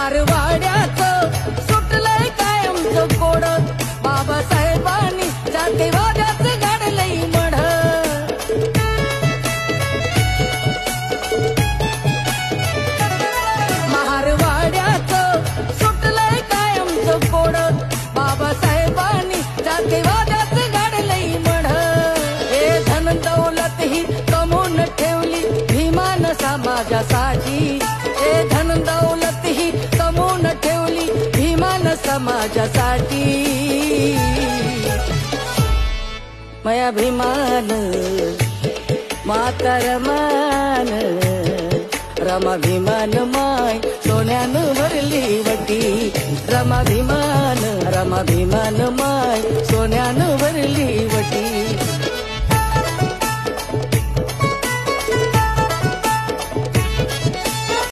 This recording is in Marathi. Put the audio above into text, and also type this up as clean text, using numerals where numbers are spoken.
महारवाड्याचं सुटलंय कायमचं कोड, बाबासाहेबांनी जातीवादाचं गाडलंय मढ. महारवाड्याचं सुटलंय कायमचं कोड, बाबासाहेबांनी जातीवादाचं गाडलंय मढ. हे धन दौलत ही कमवून ठेवली भीमान समाजासाठी, हे धन दौलत ही कमवून ठेवली भीमान समाजासाठी. मया भीमान मातरमान, रमा भीमान माय सोन्यानं भरली वटी. रमा भीमान माय सोन्यानं भरली वटी.